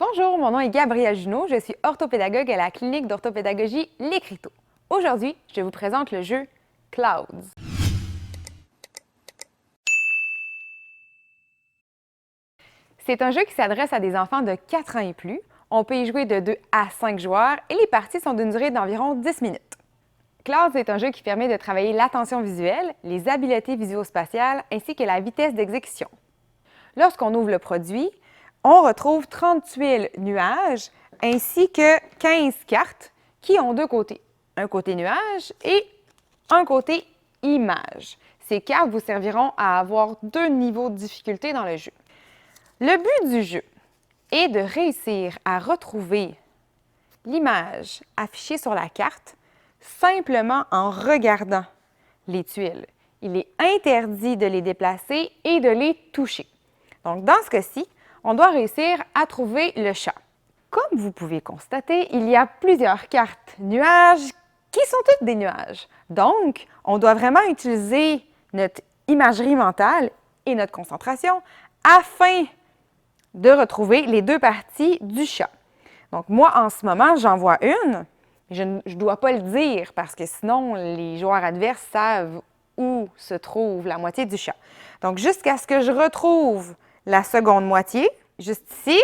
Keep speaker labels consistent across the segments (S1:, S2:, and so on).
S1: Bonjour, mon nom est Gabrielle Junot, je suis orthopédagogue à la clinique d'orthopédagogie L'Écriteau. Aujourd'hui, je vous présente le jeu Clouds. C'est un jeu qui s'adresse à des enfants de 4 ans et plus. On peut y jouer de 2 à 5 joueurs et les parties sont d'une durée d'environ 10 minutes. Clouds est un jeu qui permet de travailler l'attention visuelle, les habiletés visuospatiales ainsi que la vitesse d'exécution. Lorsqu'on ouvre le produit, on retrouve 30 tuiles nuages ainsi que 15 cartes qui ont deux côtés. Un côté nuage et un côté image. Ces cartes vous serviront à avoir deux niveaux de difficulté dans le jeu. Le but du jeu est de réussir à retrouver l'image affichée sur la carte simplement en regardant les tuiles. Il est interdit de les déplacer et de les toucher. Donc, dans ce cas-ci, on doit réussir à trouver le chat. Comme vous pouvez constater, il y a plusieurs cartes nuages qui sont toutes des nuages. Donc, on doit vraiment utiliser notre imagerie mentale et notre concentration afin de retrouver les deux parties du chat. Donc, moi, en ce moment, j'en vois une. Je ne dois pas le dire parce que sinon, les joueurs adverses savent où se trouve la moitié du chat. Donc, jusqu'à ce que je retrouve la seconde moitié, juste ici,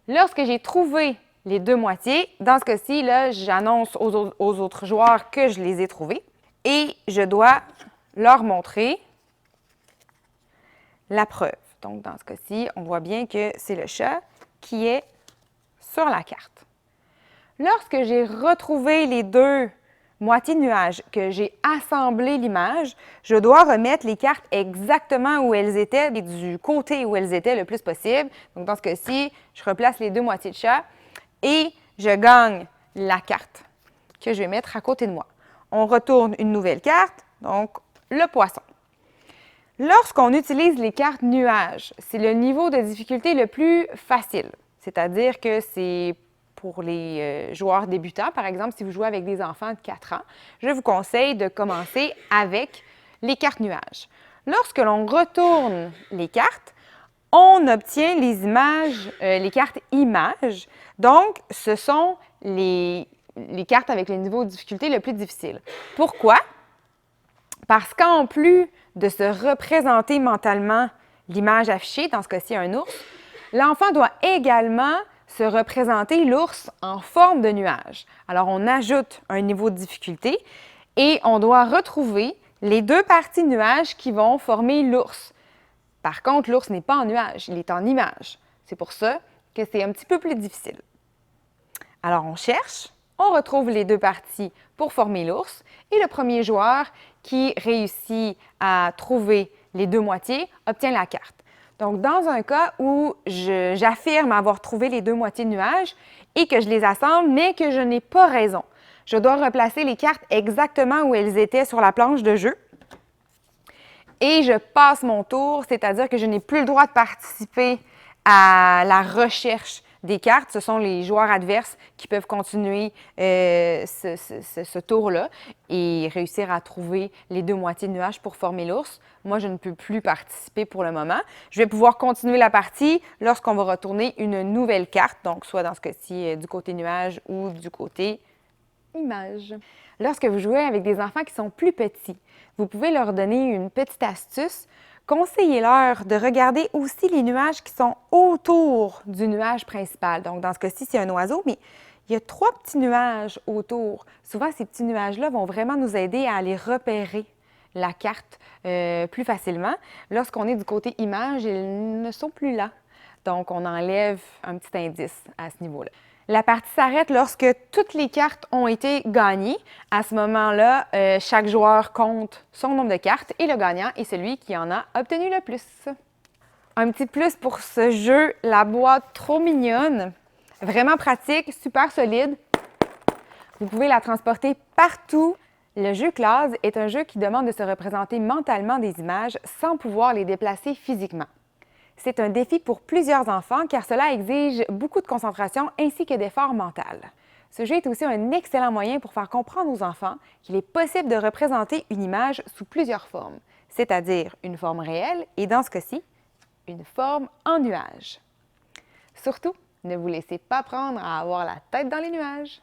S1: lorsque j'ai trouvé les deux moitiés, dans ce cas-ci, j'annonce aux autres joueurs que je les ai trouvés et je dois leur montrer la preuve. Donc, dans ce cas-ci, on voit bien que c'est le chat qui est sur la carte. Lorsque j'ai retrouvé les deux moitiés de nuages, que j'ai assemblé l'image, je dois remettre les cartes exactement où elles étaient et du côté où elles étaient le plus possible. Donc, dans ce cas-ci, je replace les deux moitiés de chat et je gagne la carte que je vais mettre à côté de moi. On retourne une nouvelle carte, donc le poisson. Lorsqu'on utilise les cartes nuages, c'est le niveau de difficulté le plus facile, c'est-à-dire que c'est pour les joueurs débutants, par exemple, si vous jouez avec des enfants de 4 ans, je vous conseille de commencer avec les cartes nuages. Lorsque l'on retourne les cartes, on obtient les images, les cartes images. Donc, ce sont les cartes avec le niveau de difficulté le plus difficile. Pourquoi? Parce qu'en plus de se représenter mentalement l'image affichée, dans ce cas-ci un ours, l'enfant doit également se représenter l'ours en forme de nuage. Alors, on ajoute un niveau de difficulté et on doit retrouver les deux parties nuages qui vont former l'ours. Par contre, l'ours n'est pas en nuage, il est en image. C'est pour ça que c'est un petit peu plus difficile. Alors, on cherche, on retrouve les deux parties pour former l'ours et le premier joueur qui réussit à trouver les deux moitiés obtient la carte. Donc, dans un cas où j'affirme avoir trouvé les deux moitiés de nuages et que je les assemble, mais que je n'ai pas raison, je dois replacer les cartes exactement où elles étaient sur la planche de jeu et je passe mon tour, c'est-à-dire que je n'ai plus le droit de participer à la recherche des cartes. Ce sont les joueurs adverses qui peuvent continuer ce tour-là et réussir à trouver les deux moitiés de nuages pour former l'ours. Moi, je ne peux plus participer pour le moment. Je vais pouvoir continuer la partie lorsqu'on va retourner une nouvelle carte, donc soit dans ce cas-ci du côté nuage ou du côté image. Lorsque vous jouez avec des enfants qui sont plus petits, vous pouvez leur donner une petite astuce. Conseillez-leur de regarder aussi les nuages qui sont autour du nuage principal. Donc, dans ce cas-ci, c'est un oiseau, mais il y a 3 petits nuages autour. Souvent, ces petits nuages-là vont vraiment nous aider à aller repérer la carte plus facilement. Lorsqu'on est du côté image, ils ne sont plus là. Donc, on enlève un petit indice à ce niveau-là. La partie s'arrête lorsque toutes les cartes ont été gagnées. À ce moment-là, chaque joueur compte son nombre de cartes et le gagnant est celui qui en a obtenu le plus. Un petit plus pour ce jeu, la boîte trop mignonne, vraiment pratique, super solide. Vous pouvez la transporter partout. Le jeu Clouds est un jeu qui demande de se représenter mentalement des images sans pouvoir les déplacer physiquement. C'est un défi pour plusieurs enfants car cela exige beaucoup de concentration ainsi que d'efforts mentaux. Ce jeu est aussi un excellent moyen pour faire comprendre aux enfants qu'il est possible de représenter une image sous plusieurs formes, c'est-à-dire une forme réelle et, dans ce cas-ci, une forme en nuage. Surtout, Ne vous laissez pas prendre à avoir la tête dans les nuages.